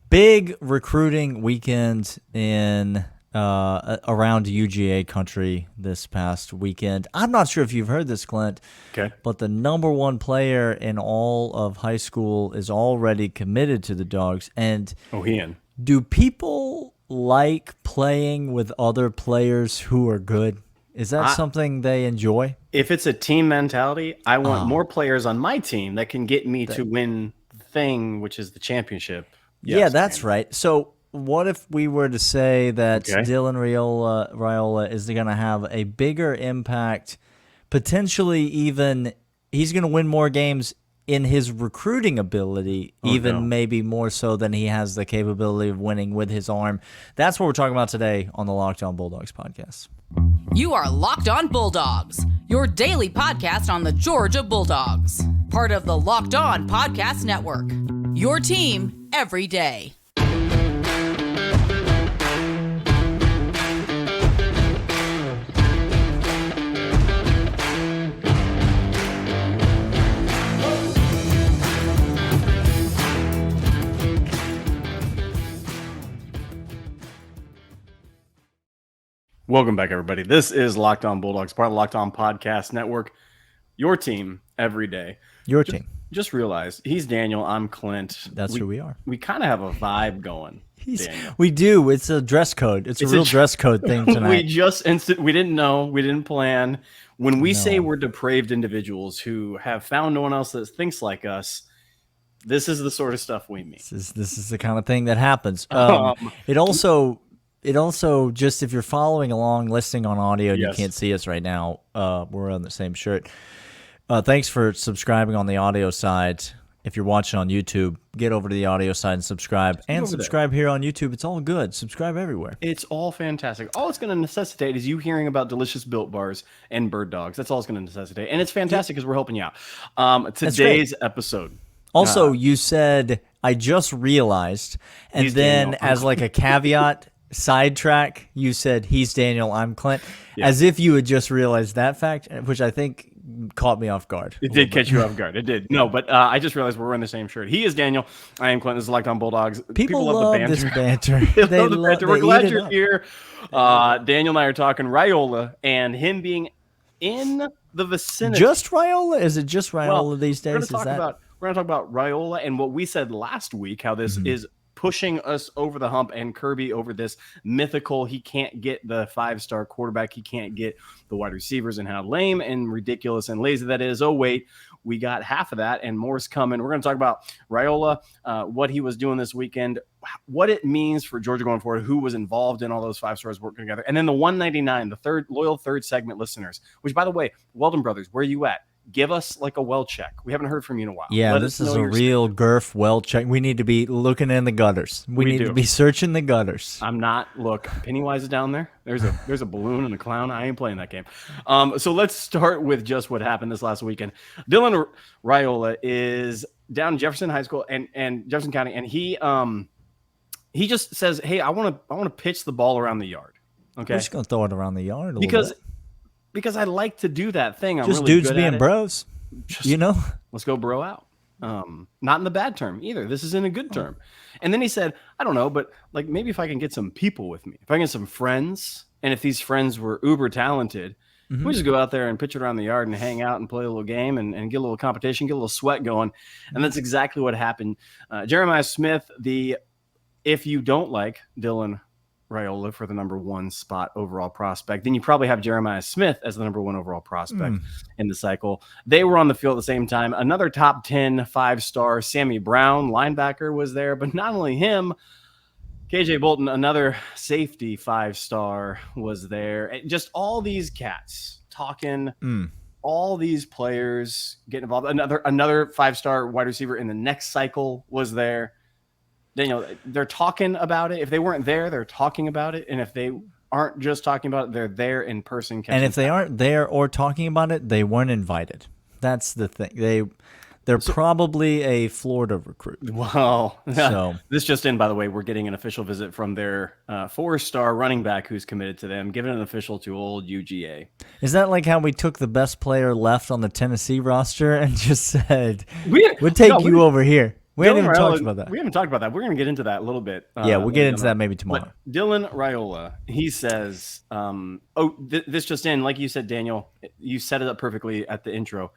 Big recruiting weekend in around UGA country this past weekend. I'm not sure if you've heard this, Clint. Okay. But the number one player in all of high school is already committed to the Dogs. And do people like playing with other players who are good? Is that something they enjoy? If it's a team mentality, I want more players on my team that can get me to win the thing, which is the championship. Yes, yeah, that's right. So what if we were to say that Dylan Raiola is going to have a bigger impact, potentially even he's going to win more games in his recruiting ability, maybe more so than he has the capability of winning with his arm? That's what we're talking about today on the Locked On Bulldogs podcast. You are Locked On Bulldogs, your daily podcast on the Georgia Bulldogs, part of the Locked On Podcast Network, your team every day. Welcome back, everybody. This is Locked On Bulldogs, part of the Locked On Podcast Network. Your team every day. Your team. Just realize he's Daniel. I'm Clint. That's who we are. We kind of have a vibe going. We do. It's a dress code. It's a real dress code thing tonight. We didn't know. We didn't plan. When we say we're depraved individuals who have found no one else that thinks like us, this is the sort of stuff we mean. This is the kind of thing that happens. It also, just if you're following along, listening on audio, you can't see us right now. We're on the same shirt. Thanks for subscribing on the audio side. If you're watching on YouTube, get over to the audio side and subscribe. And subscribe here on YouTube. It's all good. Subscribe everywhere. It's all fantastic. All it's going to necessitate is you hearing about delicious Built Bars and Birddogs. That's all it's going to necessitate. And it's fantastic because we're helping you out. Today's episode. Also, you said, I just realized. And then as like a caveat, sidetrack, you said, he's Daniel, I'm Clint. Yeah. As if you had just realized that fact, which I think caught me off guard. It did catch you off guard. It did. No, but I just realized we're wearing the same shirt. He is Daniel. I am Clint. This is Locked On Bulldogs. People love the banter. This banter. They love the banter. We're glad you're here. Daniel and I are talking Raiola and him being in the vicinity. Just Raiola? Is it just Raiola these days? We're going to talk about Raiola and what we said last week, how this is pushing us over the hump and Kirby over this mythical, he can't get the 5-star quarterback, he can't get the wide receivers, and how lame and ridiculous and lazy that is. Oh, wait, we got half of that and more's coming. We're going to talk about Raiola, what he was doing this weekend, what it means for Georgia going forward, who was involved in all those 5-stars working together. And then the 199, the loyal third segment listeners, which, by the way, Weldon Brothers, where are you at? Give us like a well check. We haven't heard from you in a while. Yeah, this is a real Gurf well check. We need to be looking in the gutters. We need to be searching the gutters. I'm not. Look, Pennywise is down there. There's a balloon and a clown. I ain't playing that game. So let's start with just what happened this last weekend. Dylan Raiola is down in Jefferson High School and Jefferson County, and he just says, "Hey, I want to pitch the ball around the yard." Okay, we're just gonna throw it around the yard a little bit. Because I like to do that thing. I'm just really dudes good being at bros, Let's go bro out. Not in the bad term either. This is in a good term. And then he said, I don't know, but like maybe if I can get some people with me, if I can get some friends, and if these friends were uber talented, we just go out there and pitch it around the yard and hang out and play a little game and get a little competition, get a little sweat going. And that's exactly what happened. Jeremiah Smith, if you don't like Dylan Raiola for the number 1 spot overall prospect, then you probably have Jeremiah Smith as the number 1 overall prospect in the cycle. They were on the field at the same time. Another top 10 5-star Sammy Brown linebacker was there, but not only him, KJ Bolden, another safety 5-star, was there. Just all these cats talking, all these players getting involved. Another 5-star wide receiver in the next cycle was there. Daniel, they're talking about it. If they weren't there, they're talking about it. And if they aren't just talking about it, they're there in person. And if they aren't there or talking about it, they weren't invited. That's the thing. They're probably a Florida recruit. Well, this just in, by the way, we're getting an official visit from their 4-star running back who's committed to them, giving an official to old UGA. Is that like how we took the best player left on the Tennessee roster and just said, we'll take you over here? We haven't even talked about that. We haven't taled about that. We're going to get into that a little bit. Yeah, we'll get into that maybe tomorrow. But Dylan Raiola, he says, this just in, like you said, Daniel, you set it up perfectly at the intro.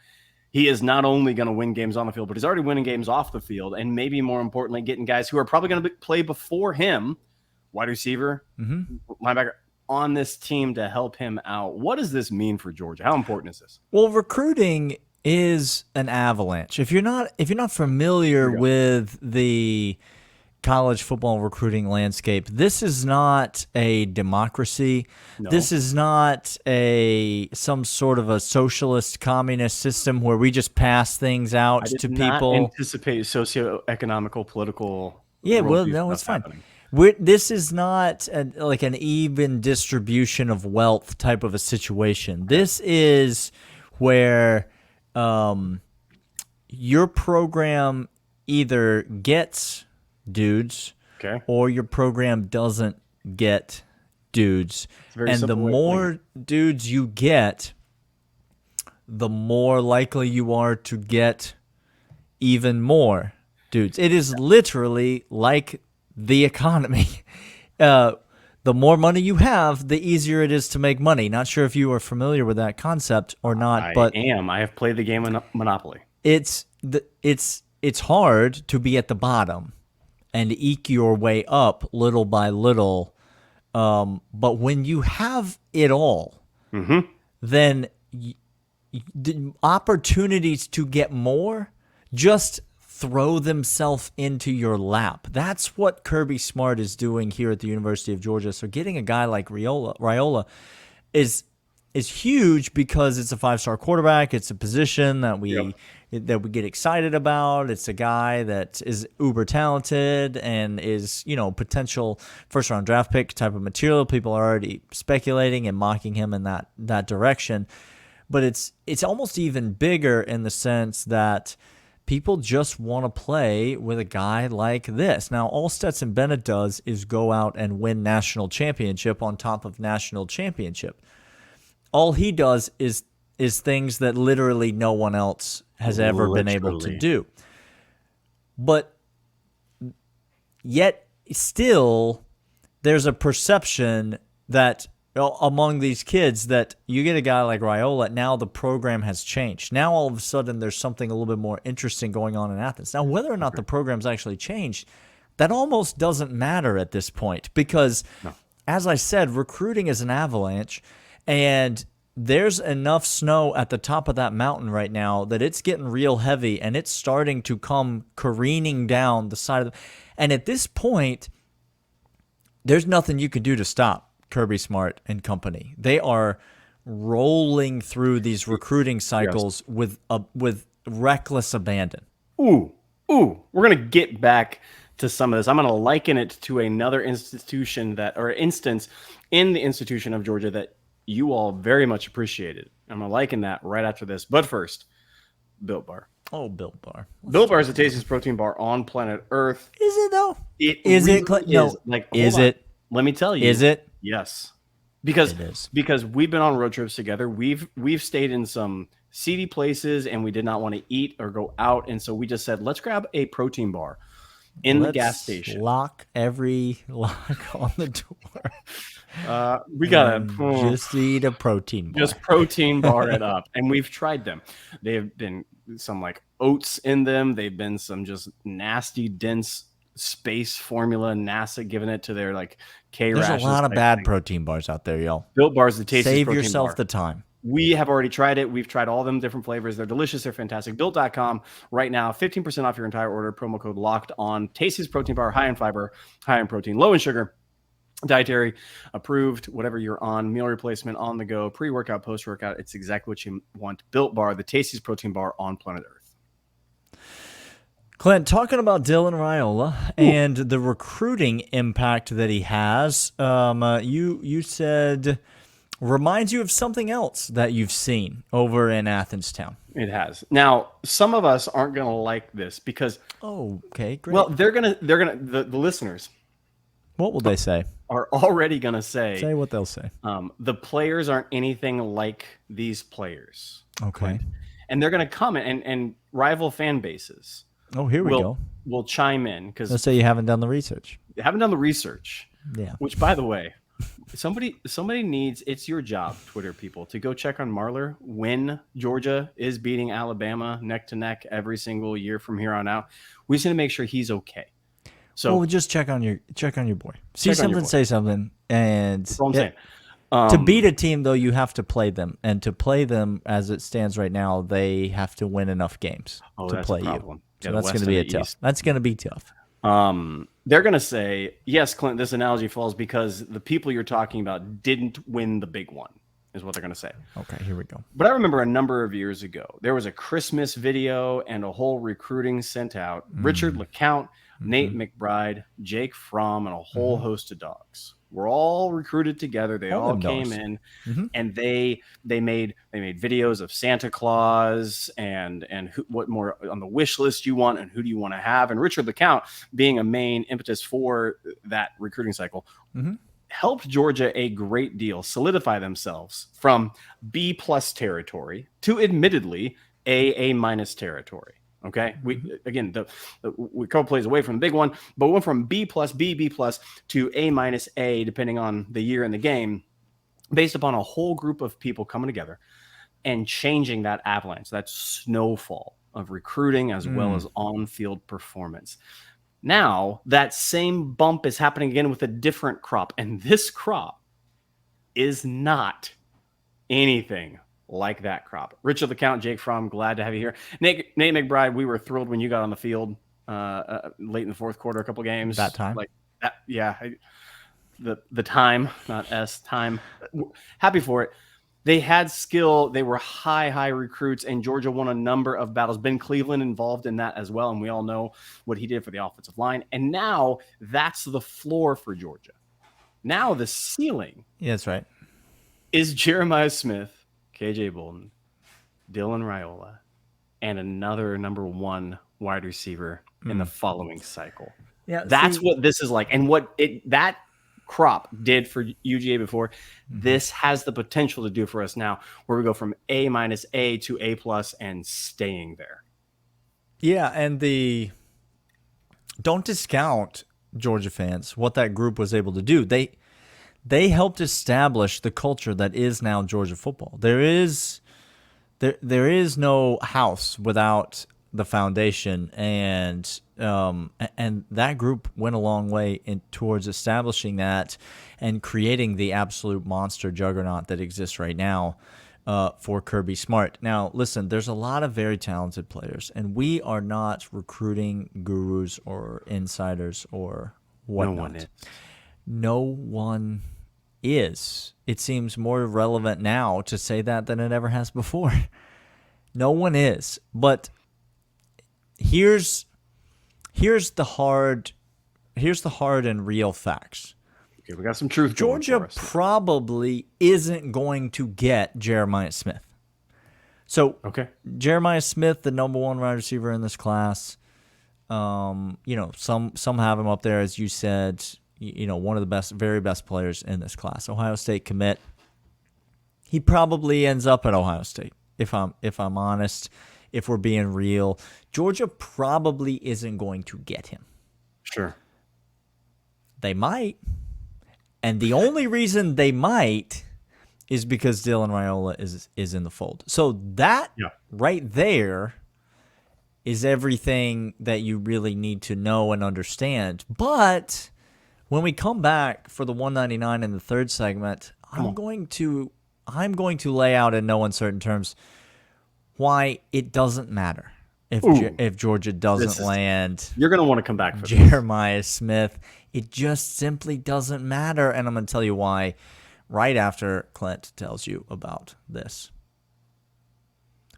He is not only going to win games on the field, but he's already winning games off the field, and maybe more importantly, getting guys who are probably going to play before him, wide receiver, linebacker, on this team to help him out. What does this mean for Georgia? How important is this? Well, recruiting is an avalanche. If you're not familiar with the college football recruiting landscape, this is not a democracy. No. This is not some sort of a socialist communist system where we just pass things out to people. I did not anticipate socioeconomical, political. Yeah, well, no, it's fine. This is not like an even distribution of wealth type of a situation. This is where your program either gets dudes or your program doesn't get dudes. And the more dudes you get, the more likely you are to get even more dudes. It is literally like the economy. The more money you have, the easier it is to make money. Not sure if you are familiar with that concept or not, but I have played the game of Monopoly. It's hard to be at the bottom and eke your way up little by little. But when you have it all, then the opportunities to get more just throw themselves into your lap. That's what Kirby Smart is doing here at the University of Georgia. So getting a guy like Raiola is huge because it's a 5-star quarterback. It's a position that we get excited about. It's a guy that is uber talented and is, potential first-round draft pick type of material. People are already speculating and mocking him in that direction. But it's almost even bigger in the sense that people just want to play with a guy like this. Now, all Stetson Bennett does is go out and win national championship on top of national championship. All he does is things that literally no one else has ever been able to do. But yet still there's a perception that among these kids that you get a guy like Raiola, now the program has changed. Now all of a sudden there's something a little bit more interesting going on in Athens. Now whether or not the program's actually changed, that almost doesn't matter at this point because, as I said, recruiting is an avalanche, and there's enough snow at the top of that mountain right now that it's getting real heavy, and it's starting to come careening down the side of and at this point, there's nothing you can do to stop Kirby Smart and company. They are rolling through these recruiting cycles with reckless abandon. We're going to get back to some of this. I'm going to liken it to another instance in the institution of Georgia that you all very much appreciated. I'm going to liken that right after this. But first, Built Bar. Oh, Built Bar. Built Bar is the tastiest protein bar on planet Earth. Is it though? Is it? No. Is it? Let me tell you. Is it? Yes. Because we've been on road trips together. We've stayed in some seedy places and we did not want to eat or go out. And so we just said, let's grab a protein bar in the gas station. Lock every lock on the door. We gotta just eat a protein bar. Just protein bar it up. And we've tried them. They have been some like oats in them. They've been some just nasty, dense space formula. NASA giving it to their like K rations. There's a lot of bad protein bars out there, y'all. Built Bar is the tastiest Save protein yourself bar. the time. We have already tried it. We've tried all of them, different flavors. They're delicious. They're fantastic. Built.com right now, 15% off your entire order. Promo code locked on. Tastiest protein bar, high in fiber, high in protein, low in sugar. Dietary approved, whatever you're on, meal replacement, on the go, pre-workout, post-workout. It's exactly what you want. Built Bar, the tastiest protein bar on planet Earth. Clint, talking about Dylan Raiola and the recruiting impact that he has, you said reminds you of something else that you've seen over in Athens town. It has. Now, some of us aren't going to like this because okay, great. Well, the listeners. What will they say? Are already going to say what they'll say. The players aren't anything like these players. Okay. And they're going to come and rival fan bases. Oh, here we go. will chime in because let's say you haven't done the research. Haven't done the research. Yeah. Which, by the way, somebody needs. It's your job, Twitter people, to go check on Marler when Georgia is beating Alabama neck to neck every single year from here on out. We just need to make sure he's okay. So we'll just check on your boy. See something, say something, and that's what I'm saying. To beat a team, though, you have to play them, and to play them as it stands right now, they have to win enough games to play you. So that's going to be tough. That's going to be tough. They're going to say, yes, Clint, this analogy falls because the people you're talking about didn't win the big one, is what they're going to say. Okay, here we go. But I remember a number of years ago, there was a Christmas video and a whole recruiting sent out. Richard LeCount, Nate McBride, Jake Fromm, and a whole host of dogs. We're all recruited together. They all came in, and they made videos of Santa Claus and what more on the wish list you want and who do you want to have. And Richard LeCount, being a main impetus for that recruiting cycle, helped Georgia a great deal solidify themselves from B+ territory to admittedly A- territory. Okay, we again we a couple plays away from the big one, but we went from B+ to A-A, depending on the year in the game, based upon a whole group of people coming together and changing that avalanche, that snowfall of recruiting as well as on-field performance. Now that same bump is happening again with a different crop, and this crop is not anything like that crop. Richard LeCount, Jake Fromm, glad to have you here. Nate McBride, we were thrilled when you got on the field late in the fourth quarter, a couple games. That time? Like that, yeah. The time, not time. Happy for it. They had skill. They were high recruits, and Georgia won a number of battles. Ben Cleveland involved in that as well, and we all know what he did for the offensive line. And now that's the floor for Georgia. Now the ceiling that's right, is Jeremiah Smith, KJ Bolden, Dylan Raiola, and another number one wide receiver in the following cycle. Yeah, that's what this is like. And what that crop did for UGA before, this has the potential to do for us now, where we go from A- to A+ and staying there. Yeah, and don't discount, Georgia fans, what that group was able to do. They helped establish the culture that is now Georgia football. There is no house without the foundation, and that group went a long way towards establishing that and creating the absolute monster juggernaut that exists right now for Kirby Smart. Now, listen, there's a lot of very talented players, and we are not recruiting gurus or insiders or whatnot. No one is. No one is. It seems more relevant now to say that than it ever has before. No one is. But here's the hard and real facts. Okay, we got some truth. Georgia probably isn't going to get Jeremiah Smith. So, Jeremiah Smith, the number one wide receiver in this class. Some have him up there, as you said. One of the very best players in this class. Ohio State commit. He probably ends up at Ohio State, if I'm honest, if we're being real. Georgia probably isn't going to get him. Sure. They might. And the only reason they might is because Dylan Raiola is in the fold. So that right there is everything that you really need to know and understand. But when we come back for the 199 in the third segment, I'm going to lay out in no uncertain terms why it doesn't matter if Georgia doesn't land. You're going to want to come back for Jeremiah Smith. It just simply doesn't matter, and I'm going to tell you why right after Clint tells you about this.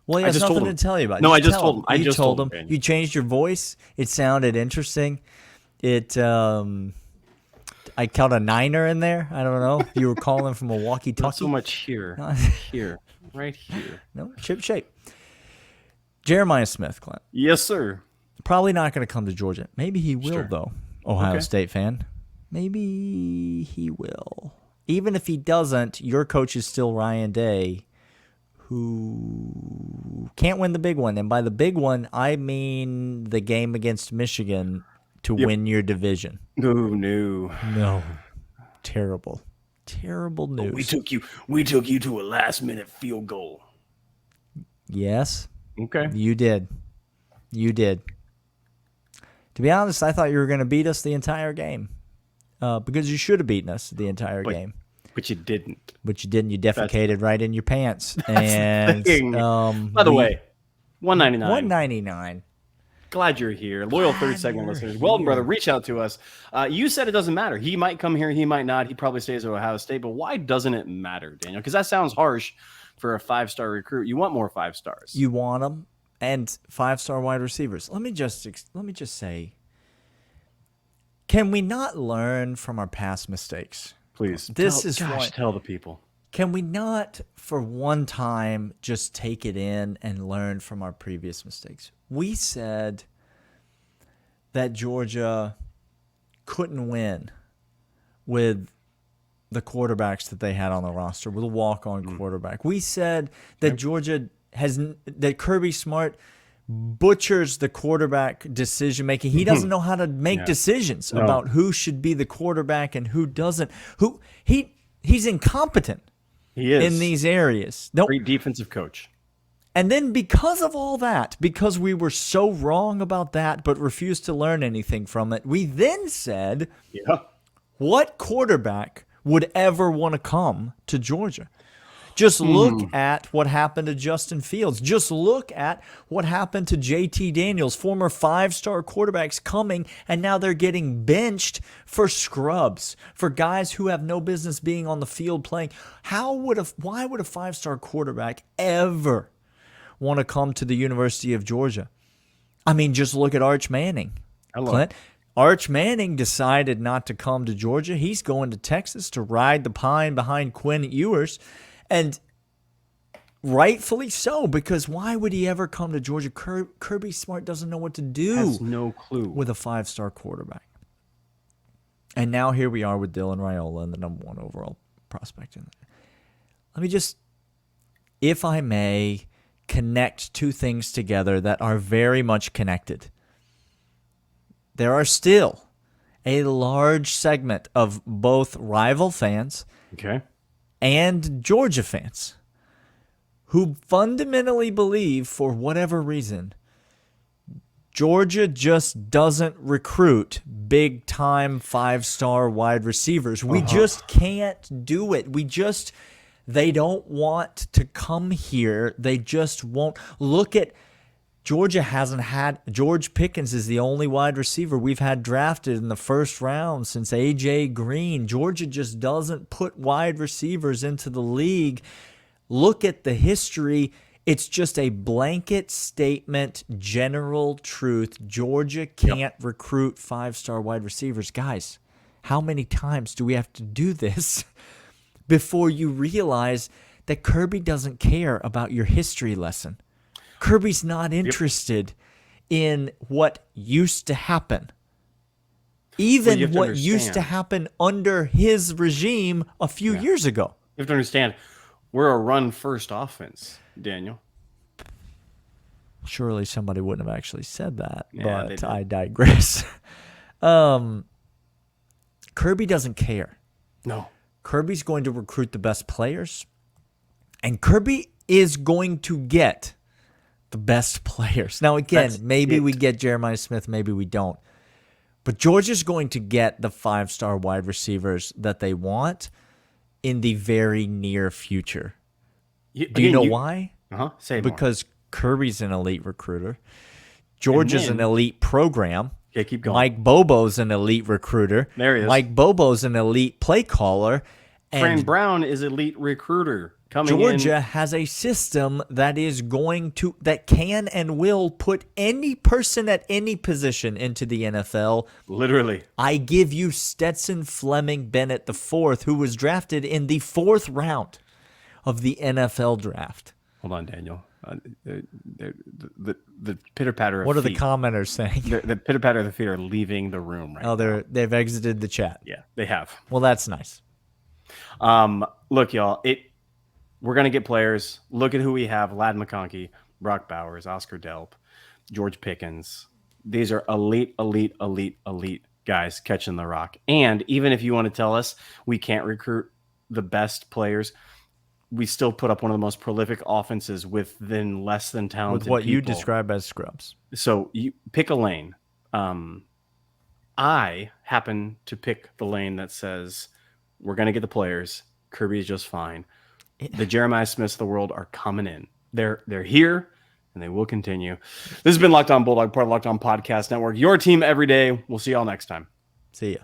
Well, he has nothing to tell you about. No, I just told him. You told him. You changed your voice. It sounded interesting. I caught a niner in there. I don't know. You were calling from a walkie-talkie. Not so much here. Here. Right here. No, chip shape. Jeremiah Smith, Clint. Yes, sir. Probably not going to come to Georgia. Maybe he will, though. Ohio State fan. Maybe he will. Even if he doesn't, your coach is still Ryan Day, who can't win the big one. And by the big one, I mean the game against Michigan to win your division. No. Terrible news. We took you to a last-minute field goal. Yes. Okay. You did. To be honest, I thought you were going to beat us the entire game. Because you should have beaten us the entire game. But you didn't. You defecated right in your pants. And by the way, $1.99. $1.99. Glad you're here. Loyal third segment listeners. Weldon, brother, reach out to us. You said it doesn't matter. He might come here. He might not. He probably stays at Ohio State. But why doesn't it matter, Daniel? Because that sounds harsh for a 5-star recruit. You want more 5 stars. You want them. And 5-star wide receivers. Let me just say, can we not learn from our past mistakes? Please. Tell the people. Can we not, for one time, just take it in and learn from our previous mistakes? We said that Georgia couldn't win with the quarterbacks that they had on the roster, with a walk-on quarterback. We said that that Kirby Smart butchers the quarterback decision-making. He doesn't know how to make decisions about who should be the quarterback and who doesn't. He's incompetent. He is. In these areas. Great defensive coach. And then because of all that, because we were so wrong about that but refused to learn anything from it, we then said, what quarterback would ever want to come to Georgia? Just look at what happened to Justin Fields. Just look at what happened to JT Daniels, former 5-star quarterbacks coming, and now they're getting benched for scrubs, for guys who have no business being on the field playing. Why would a 5-star quarterback ever want to come to the University of Georgia? I mean, just look at Arch Manning. Clint. Arch Manning decided not to come to Georgia. He's going to Texas to ride the pine behind Quinn Ewers. And rightfully so, because why would he ever come to Georgia? Kirby Smart doesn't know what to do. Has no clue. With a 5-star quarterback. And now here we are with Dylan Raiola and the number 1 overall prospect. Let me just, if I may, connect 2 things together that are very much connected. There are still a large segment of both rival fans and Georgia fans who fundamentally believe, for whatever reason, Georgia just doesn't recruit big-time 5-star wide receivers. We just can't do it. They don't want to come here. They just won't. Look at Georgia hasn't had – George Pickens is the only wide receiver we've had drafted in the first round since A.J. Green. Georgia just doesn't put wide receivers into the league. Look at the history. It's just a blanket statement, general truth. Georgia can't recruit 5-star wide receivers. Guys, how many times do we have to do this before you realize that Kirby doesn't care about your history lesson? Kirby's not interested in what used to happen. Even what used to happen under his regime a few years ago. You have to understand, we're a run-first offense, Daniel. Surely somebody wouldn't have actually said that, but I digress. Kirby doesn't care. No. Kirby's going to recruit the best players, and Kirby is going to get the best players. Now, again, maybe we get Jeremiah Smith, maybe we don't. But Georgia's going to get the 5-star wide receivers that they want in the very near future. Do you know why? Say because Kirby's an elite recruiter. Georgia's an elite program. Okay, keep going. Mike Bobo's an elite recruiter. There he is. Mike Bobo's an elite play caller. And Brown is elite recruiter. Georgia has a system that that can and will put any person at any position into the NFL. Literally. I give you Stetson Fleming Bennett IV, who was drafted in the 4th round of the NFL draft. Hold on, Daniel. The pitter-patter of What are feet. the commenters saying? The pitter-patter of the feet are leaving the room right now. They've exited the chat. Yeah, they have. Well, that's nice. Look, y'all, we're going to get players. Look at who we have. Ladd McConkey, Brock Bowers, Oscar Delp, George Pickens. These are elite guys catching the rock. And even if you want to tell us we can't recruit the best players, we still put up one of the most prolific offenses within less than talented with what people. You describe as scrubs. So you pick a lane. I happen to pick the lane that says we're going to get the players. Kirby is just fine. The Jeremiah Smiths of the world are coming in. They're here, and they will continue. This has been Locked On Bulldog, part of Locked On Podcast Network. Your team every day. We'll see y'all next time. See ya.